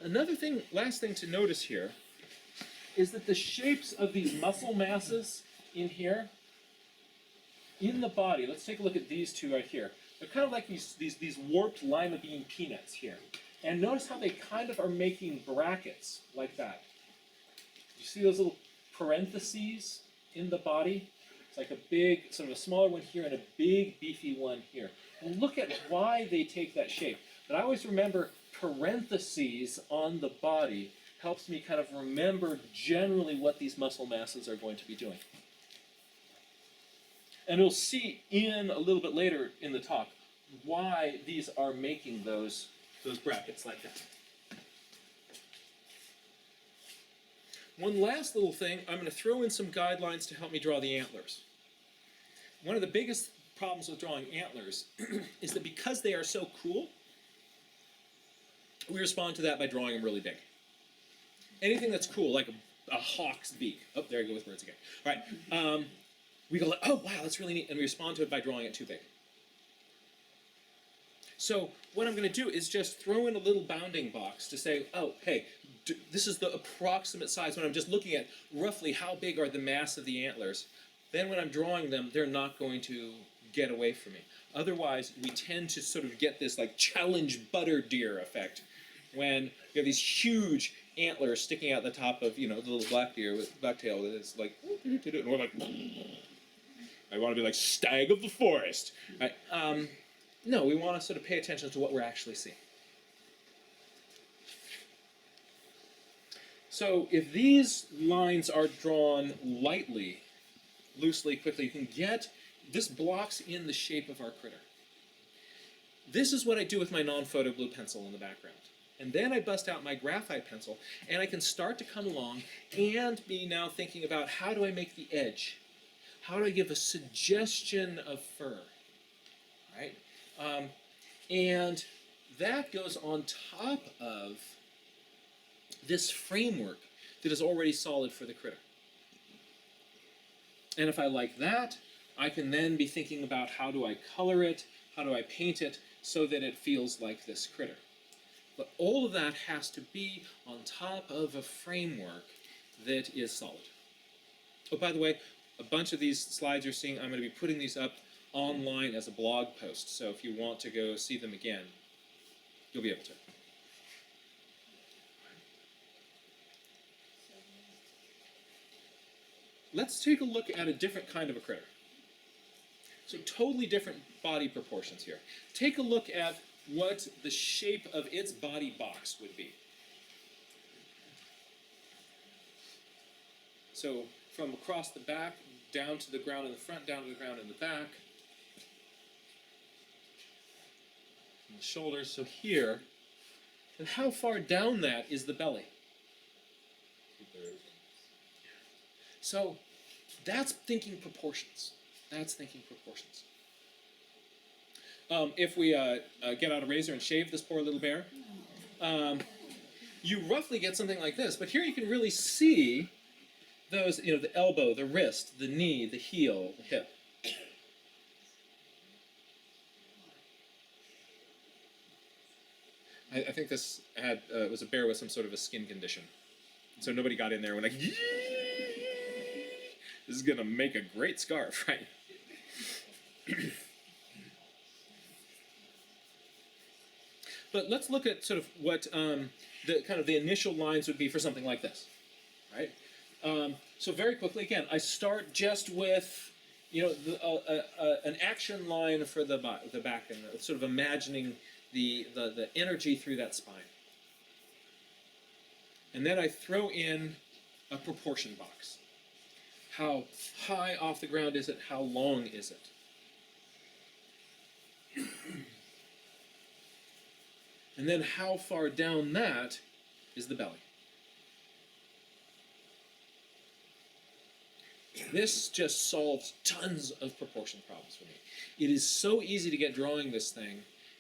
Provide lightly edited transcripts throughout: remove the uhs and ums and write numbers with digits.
Another thing, last thing to notice here, is that the shapes of these muscle masses in here, in the body, let's take a look at these two right here. They're kind of like these warped lima bean peanuts here. And notice how they kind of are making brackets like that. You see those little parentheses in the body? It's like a big, sort of a smaller one here and a big beefy one here. And look at why they take that shape. But I always remember parentheses on the body helps me kind of remember generally what these muscle masses are going to be doing. And we'll see in a little bit later in the talk why these are making those brackets like that. One last little thing, I'm going to throw in some guidelines to help me draw the antlers. One of the biggest problems with drawing antlers is that because they are so cool, we respond to that by drawing them really big. Anything that's cool, like a hawk's beak. Oh, there I go with words again. All right. We go, oh, wow, that's really neat. And we respond to it by drawing it too big. So what I'm going to do is just throw in a little bounding box to say, oh, hey, this is the approximate size when I'm just looking at roughly how big are the mass of the antlers. Then when I'm drawing them, they're not going to get away from me. Otherwise, we tend to sort of get this like challenge butter deer effect when you have these huge antlers sticking out the top of, the little black deer with blacktail that is like, and we're like, I want to be like stag of the forest. Right? No, we want to sort of pay attention to what we're actually seeing. So if these lines are drawn lightly, loosely, quickly, you can get, this blocks in the shape of our critter. This is what I do with my non-photo blue pencil in the background. And then I bust out my graphite pencil, and I can start to come along and be now thinking about how do I make the edge? How do I give a suggestion of fur? Right? And that goes on top of this framework that is already solid for the critter. And if I like that, I can then be thinking about how do I color it, how do I paint it, so that it feels like this critter. But all of that has to be on top of a framework that is solid. Oh, by the way, a bunch of these slides you're seeing, I'm going to be putting these up online as a blog post. So if you want to go see them again, you'll be able to. Let's take a look at a different kind of a critter. So totally different body proportions here. Take a look at what the shape of its body box would be. So from across the back, down to the ground in the front, down to the ground in the back. And the shoulders, so here. And how far down that is the belly? So that's thinking proportions. That's thinking proportions. If we get out a razor and shave this poor little bear, you roughly get something like this. But here you can really see those, the elbow, the wrist, the knee, the heel, the hip. I think this was a bear with some sort of a skin condition. So nobody got in there when this is going to make a great scarf, right? But let's look at sort of what the initial lines would be for something like this, right? So very quickly, again, I start just with, an action line for the back and sort of imagining the energy through that spine. And then I throw in a proportion box. How high off the ground is it? How long is it? And then how far down that is the belly. This just solves tons of proportion problems for me. It is so easy to get drawing this thing,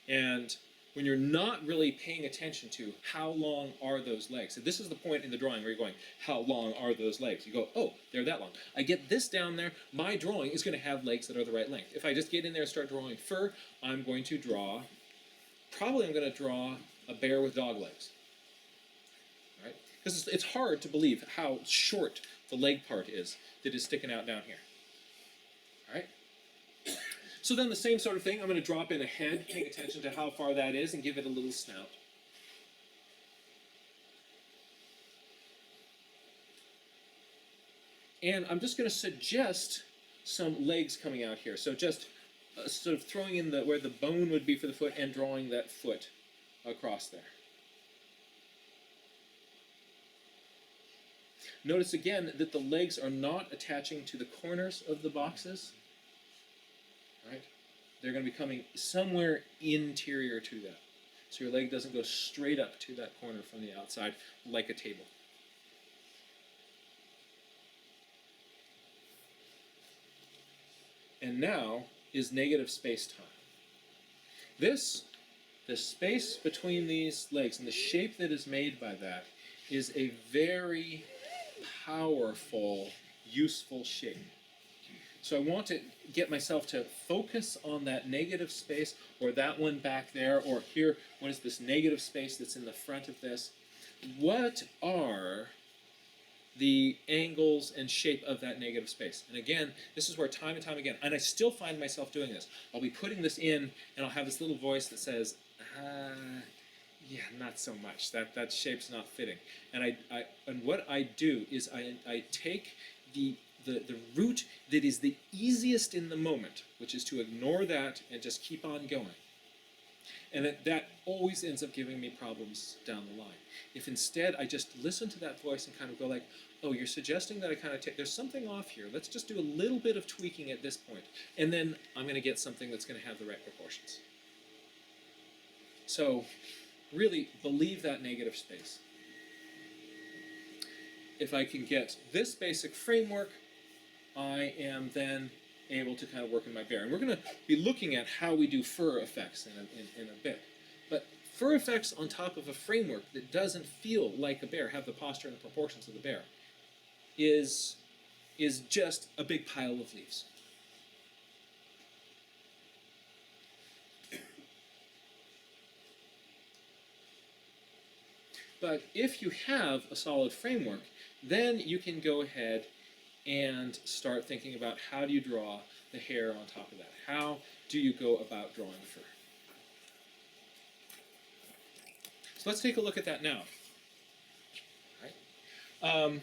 and when you're not really paying attention to how long are those legs. So this is the point in the drawing where you're going, how long are those legs? You go, oh, they're that long. I get this down there, my drawing is going to have legs that are the right length. If I just get in there and start drawing fur, I'm going to draw a bear with dog legs. Because it's hard to believe how short the leg part is that is sticking out down here. All right? So then the same sort of thing, I'm going to drop in a head, paying attention to how far that is, and give it a little snout. And I'm just going to suggest some legs coming out here. So just sort of throwing in where the bone would be for the foot and drawing that foot across there. Notice again that the legs are not attaching to the corners of the boxes. Right? They're going to be coming somewhere interior to that. So your leg doesn't go straight up to that corner from the outside like a table. And now is negative space-time. The space between these legs and the shape that is made by that is a very powerful, useful shape. So I want to get myself to focus on that negative space, or that one back there, or here, what is this negative space that's in the front of this? What are the angles and shape of that negative space? And again, this is where time and time again, and I still find myself doing this. I'll be putting this in, and I'll have this little voice that says, yeah, not so much. That shape's not fitting. And what I do is I take the route that is the easiest in the moment, which is to ignore that and just keep on going. And that always ends up giving me problems down the line. If instead I just listen to that voice and kind of go like, oh, you're suggesting that I kind of take, there's something off here. Let's just do a little bit of tweaking at this point. And then I'm going to get something that's going to have the right proportions. So really believe that negative space. If I can get this basic framework, I am then able to kind of work in my bear. And we're going to be looking at how we do fur effects in a bit. But fur effects on top of a framework that doesn't feel like a bear, have the posture and the proportions of the bear, is just a big pile of leaves. But if you have a solid framework, then you can go ahead and start thinking about how do you draw the hair on top of that? How do you go about drawing fur? So let's take a look at that now. All right.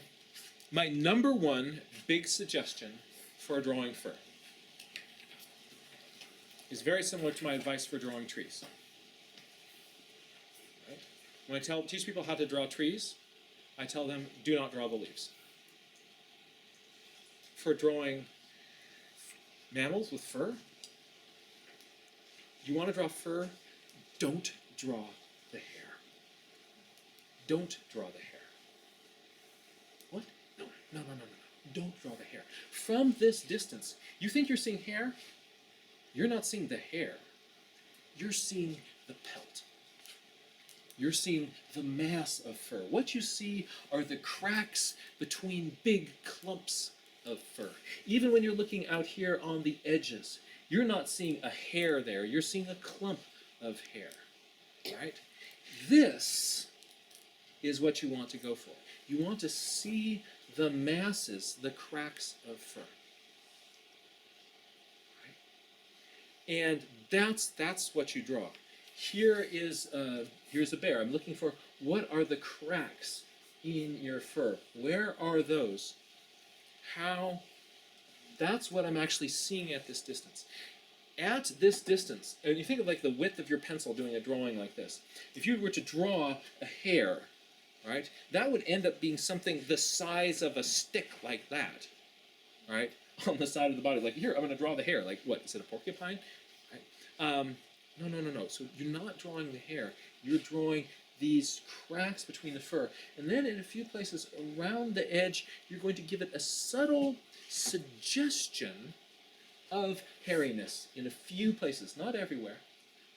My number one big suggestion for drawing fur is very similar to my advice for drawing trees. Right? When I teach people how to draw trees, I tell them, do not draw the leaves. For drawing mammals with fur, you want to draw fur, don't draw the hair. Don't draw the hair. What? No. Don't draw the hair. From this distance, you think you're seeing hair? You're not seeing the hair. You're seeing the pelt. You're seeing the mass of fur. What you see are the cracks between big clumps of fur. Even when you're looking out here on the edges, you're not seeing a hair there. You're seeing a clump of hair. Right? This is what you want to go for. You want to see the masses, the cracks of fur. Right? And that's what you draw. Here's a bear. I'm looking for what are the cracks in your fur. Where are those? How? That's what I'm actually seeing at this distance. At this distance, and you think of like the width of your pencil doing a drawing like this. If you were to draw a hair, right, that would end up being something the size of a stick like that, right, on the side of the body. Like, here, I'm going to draw the hair. Like, what, is it a porcupine? Right? No. So you're not drawing the hair. You're drawing these cracks between the fur. And then in a few places around the edge, you're going to give it a subtle suggestion of hairiness in a few places, not everywhere,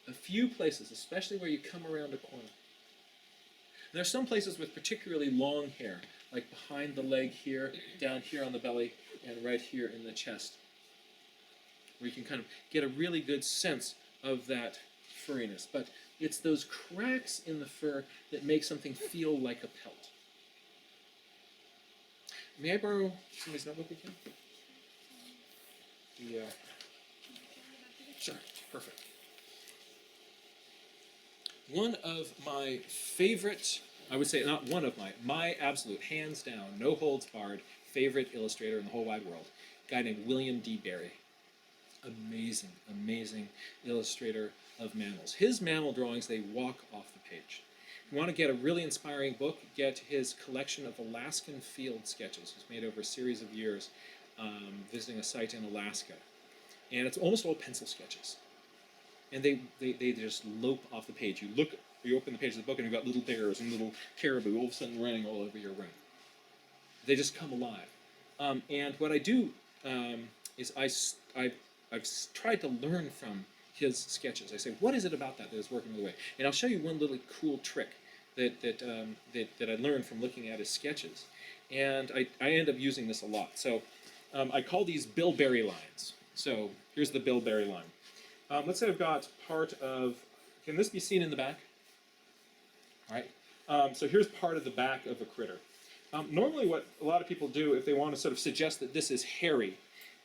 a few places, especially where you come around a corner. And there are some places with particularly long hair, like behind the leg here, down here on the belly, and right here in the chest, where you can kind of get a really good sense of that furriness. But it's those cracks in the fur that make something feel like a pelt. May I borrow somebody's notebook again? Yeah. Sure, perfect. One of my favorite, I would say not one of my absolute, hands down, no holds barred, favorite illustrator in the whole wide world, a guy named William D. Barry. Amazing, amazing illustrator of mammals. His mammal drawings, they walk off the page. If you want to get a really inspiring book, get his collection of Alaskan field sketches. He's made over a series of years visiting a site in Alaska. And it's almost all pencil sketches. And they just lope off the page. You open the page of the book and you've got little bears and little caribou all of a sudden running all over your room. They just come alive. And what I do is I've tried to learn from his sketches. I say, what is it about that is working the way? And I'll show you one really cool trick that I learned from looking at his sketches. And I end up using this a lot. So I call these bilberry lines. So here's the bilberry line. Let's say I've got part of, can this be seen in the back? All right. So here's part of the back of a critter. Normally what a lot of people do, if they want to sort of suggest that this is hairy,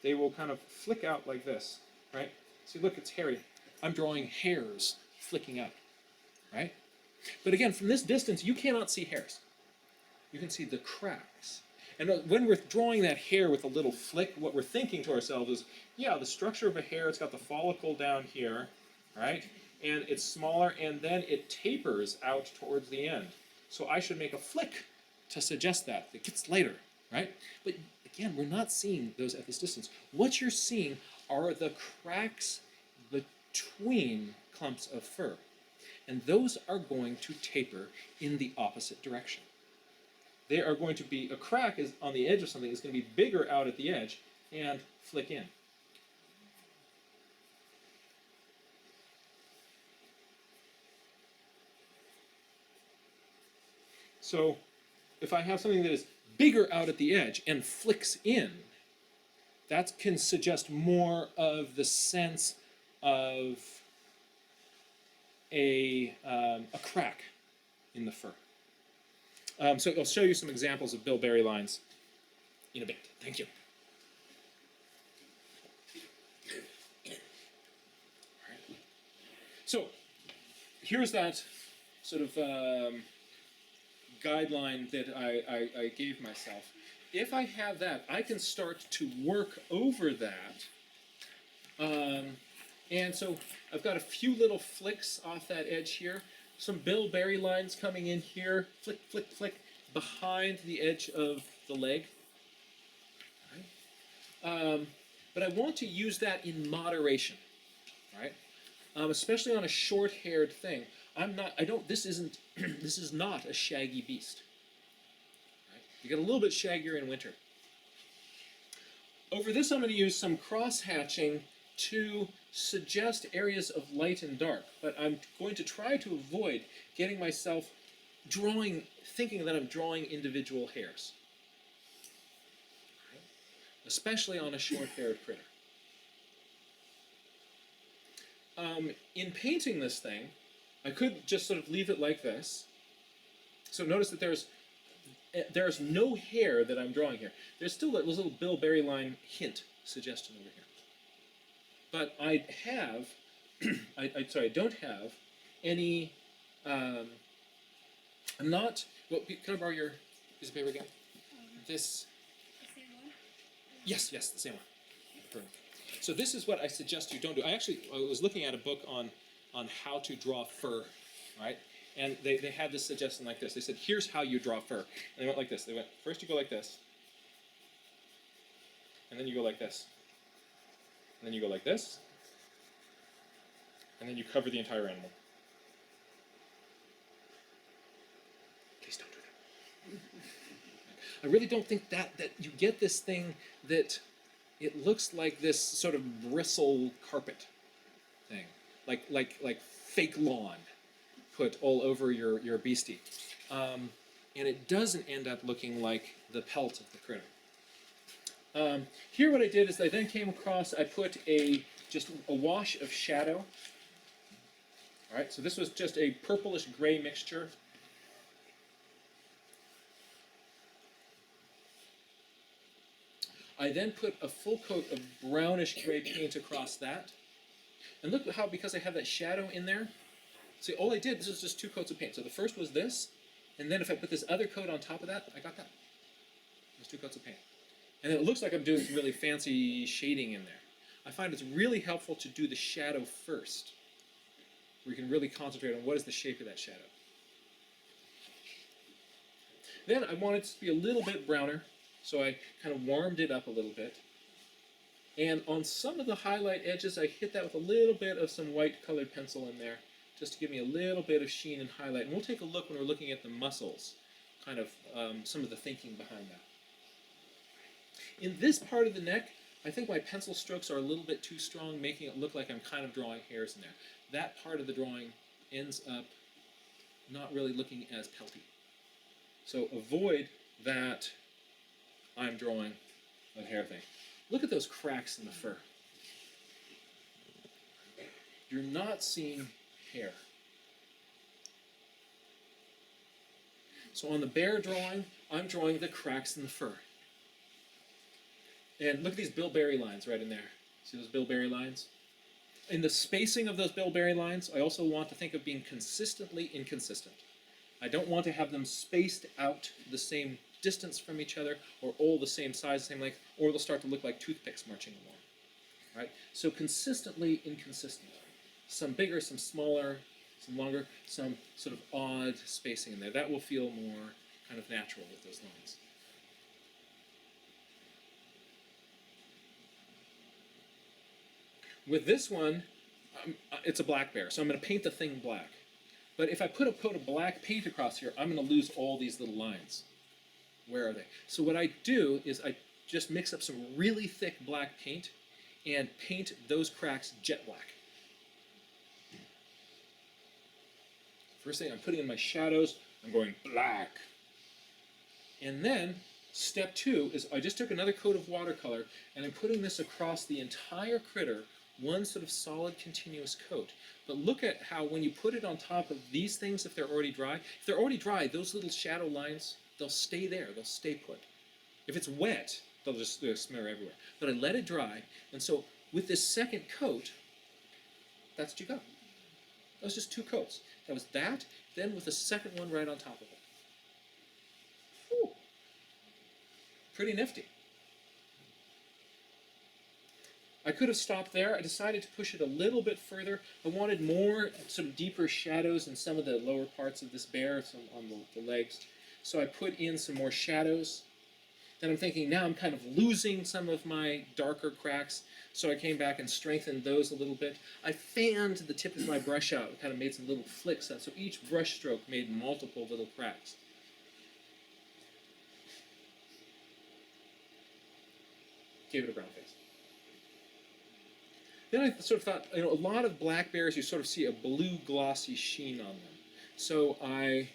they will kind of flick out like this, right? See, look, it's hairy. I'm drawing hairs flicking out, right? But again, from this distance, you cannot see hairs. You can see the cracks. And when we're drawing that hair with a little flick, what we're thinking to ourselves is, yeah, the structure of a hair, it's got the follicle down here, right? And it's smaller, and then it tapers out towards the end. So I should make a flick to suggest that. It gets later, right? But again, we're not seeing those at this distance. What you're seeing are the cracks between clumps of fur. And those are going to taper in the opposite direction. They are going to be, a crack is on the edge of something is going to be bigger out at the edge and flick in. So if I have something that is bigger out at the edge and flicks in, that can suggest more of the sense of a crack in the fur. So I'll show you some examples of bilberry lines in a bit. Thank you. So here's that sort of guideline that I gave myself. If I have that, I can start to work over that. And so I've got a few little flicks off that edge here. Some bilberry lines coming in here, flick, flick, flick, behind the edge of the leg. Right? But I want to use that in moderation, right? Especially on a short-haired thing. This is not a shaggy beast. Right? You get a little bit shaggier in winter. Over this, I'm going to use some cross-hatching to suggest areas of light and dark, but I'm going to try to avoid getting myself thinking that I'm drawing individual hairs, right? Especially on a short-haired critter. In painting this thing, I could just sort of leave it like this. So notice that there's no hair that I'm drawing here. There's still that little bilberry line hint suggestion over here. But I have, I don't have any, I'm not, well, can I borrow your piece of paper again? This, the same one? yes, the same one. So this is what I suggest you don't do. I was looking at a book on how to draw fur, right? And they had this suggestion like this. They said, here's how you draw fur. And they went like this. They went, first you go like this. And then you go like this. And then you go like this. And then you cover the entire animal. Please don't do that. I really don't think that you get this thing that it looks like this sort of bristle carpet thing. Like fake lawn put all over your beastie. And it doesn't end up looking like the pelt of the critter. Here what I did is I then came across, I put just a wash of shadow. All right, so this was just a purplish gray mixture. I then put a full coat of brownish gray paint across that. And look how, because I have that shadow in there, see, all I did, this was just 2 coats of paint. So the first was this, and then if I put this other coat on top of that, I got that. There's 2 coats of paint. And it looks like I'm doing some really fancy shading in there. I find it's really helpful to do the shadow first, where you can really concentrate on what is the shape of that shadow. Then I wanted it to be a little bit browner, so I kind of warmed it up a little bit. And on some of the highlight edges, I hit that with a little bit of some white colored pencil in there, just to give me a little bit of sheen and highlight. And we'll take a look when we're looking at the mussels, kind of some of the thinking behind that. In this part of the neck, I think my pencil strokes are a little bit too strong, making it look like I'm kind of drawing hairs in there. That part of the drawing ends up not really looking as pelty. So avoid that I'm drawing a hair thing. Look at those cracks in the fur. You're not seeing hair. So on the bear drawing, I'm drawing the cracks in the fur. And look at these bilberry lines right in there. See those bilberry lines? In the spacing of those bilberry lines, I also want to think of being consistently inconsistent. I don't want to have them spaced out the same distance from each other, or all the same size, same length, or they'll start to look like toothpicks marching along. Right? So consistently inconsistent. Some bigger, some smaller, some longer, some sort of odd spacing in there. That will feel more kind of natural with those lines. With this one, it's a black bear, so I'm going to paint the thing black. But if I put a coat of black paint across here, I'm going to lose all these little lines. Where are they? So what I do is I just mix up some really thick black paint and paint those cracks jet black. First thing I'm putting in my shadows, I'm going black. And then step 2 is I just took another coat of watercolor and I'm putting this across the entire critter, one sort of solid continuous coat. But look at how when you put it on top of these things, if they're already dry, those little shadow lines, they'll stay there, they'll stay put. If it's wet, they'll smear everywhere. But I let it dry, and so with this second coat, that's what you got. That was just 2 coats. That was that, then with the second one right on top of it. Whew. Pretty nifty. I could have stopped there. I decided to push it a little bit further. I wanted more sort of deeper shadows in some of the lower parts of this bear, some on the legs. So I put in some more shadows. Then I'm thinking, now I'm kind of losing some of my darker cracks. So I came back and strengthened those a little bit. I fanned the tip of my brush out and kind of made some little flicks. So each brush stroke made multiple little cracks. Gave it a brown face. Then I sort of thought, a lot of black bears, you sort of see a blue glossy sheen on them. So I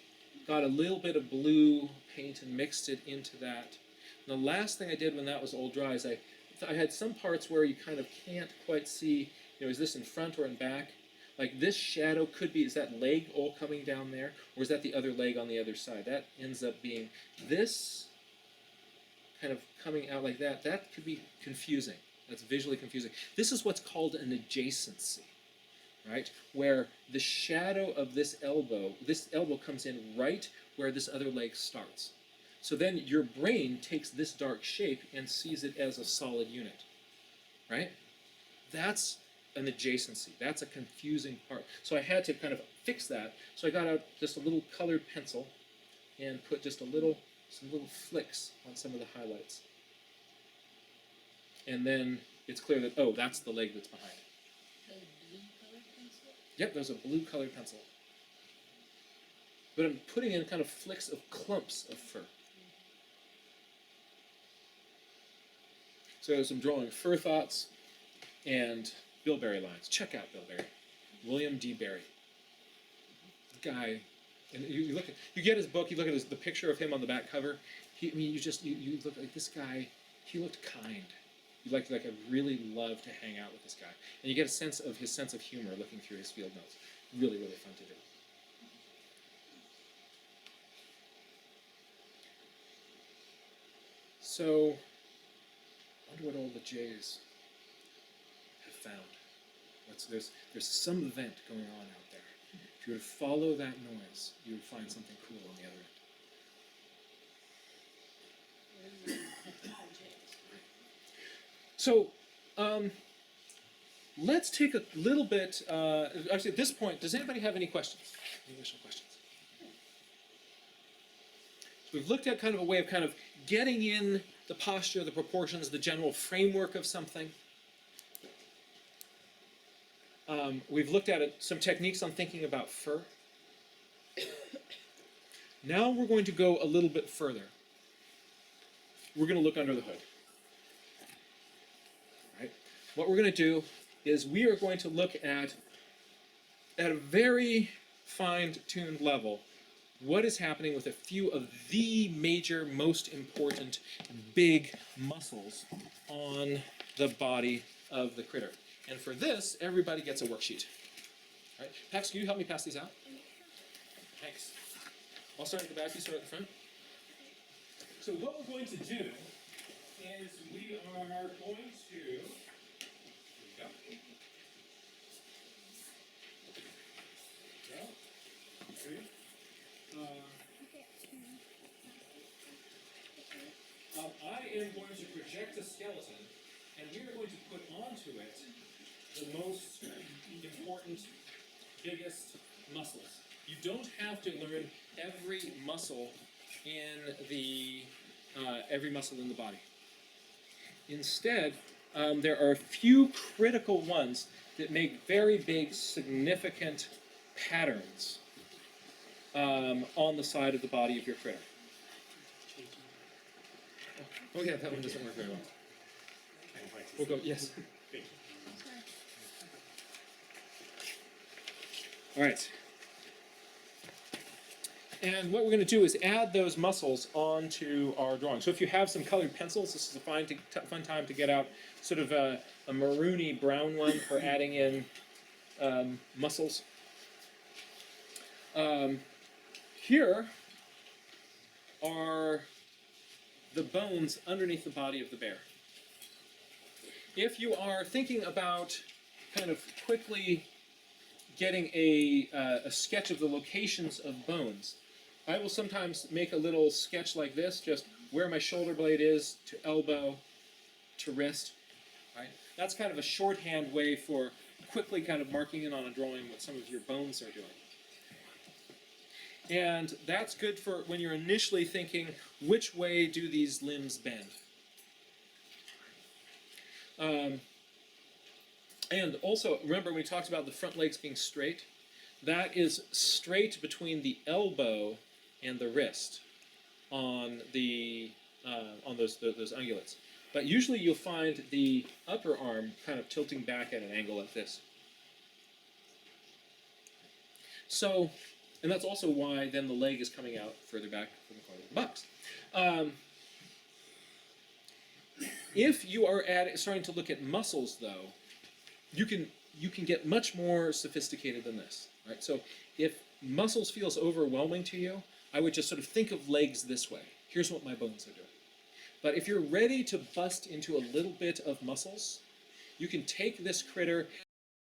got a little bit of blue paint and mixed it into that. And the last thing I did when that was all dry is I had some parts where you kind of can't quite see, is this in front or in back? Like this shadow could be, is that leg all coming down there? Or is that the other leg on the other side? That ends up being this kind of coming out like that. That could be confusing. That's visually confusing. This is what's called an adjacency, right? Where the shadow of this elbow comes in right where this other leg starts. So then your brain takes this dark shape and sees it as a solid unit, right? That's an adjacency. That's a confusing part. So I had to kind of fix that. So I got out just a little colored pencil and put just some little flicks on some of the highlights. And then it's clear that, oh, that's the leg that's behind it. A blue colored pencil? Yep, there's a blue colored pencil. But I'm putting in kind of flicks of clumps of fur. So as I'm drawing fur thoughts and bilberry lines. Check out bilberry. William D. Barry. Guy, and you get his book, you look at the picture of him on the back cover. You look like this guy, he looked kind. You I really love to hang out with this guy. And you get a sense of his sense of humor looking through his field notes. Really, really fun to do. So wonder what all the jays have found. There's some event going on out there. If you were to follow that noise, you would find something cool on the other end. So, let's take a little bit, actually at this point, does anybody have any questions? Any additional questions? So we've looked at kind of a way of kind of getting in the posture, the proportions, the general framework of something. We've looked at some techniques on thinking about fur. Now we're going to go a little bit further. We're going to look under the hood. Right? What we're going to do is we are going to look at a very fine-tuned level, what is happening with a few of the major, most important, big muscles on the body of the critter. And for this, everybody gets a worksheet. All right. Pax, can you help me pass these out? Thanks. I'll start at the back, you start at the front. So what we're going to do is we are going to... Here we go. Ready? I am going to project a skeleton, and we are going to put onto it the most important, biggest muscles. You don't have to learn every muscle in the body. Instead, there are a few critical ones that make very big, significant patterns on the side of the body of your critter. Oh yeah, that one doesn't work very well. We'll go, yes. All right. And what we're going to do is add those muscles onto our drawing. So if you have some colored pencils, this is a fun time to get out sort of a maroony brown one for adding in muscles. Here are the bones underneath the body of the bear. If you are thinking about kind of quickly getting a sketch of the locations of bones, I will sometimes make a little sketch like this, just where my shoulder blade is to elbow to wrist. Right? That's kind of a shorthand way for quickly kind of marking in on a drawing what some of your bones are doing. And that's good for when you're initially thinking, which way do these limbs bend? And also, remember we talked about the front legs being straight? That is straight between the elbow and the wrist on those ungulates. But usually you'll find the upper arm kind of tilting back at an angle like this. So, and that's also why then the leg is coming out further back from the corner of the buttocks. If you are starting to look at muscles, though, you can get much more sophisticated than this. Right? So if muscles feels overwhelming to you, I would just sort of think of legs this way. Here's what my bones are doing. But if you're ready to bust into a little bit of muscles, you can take this critter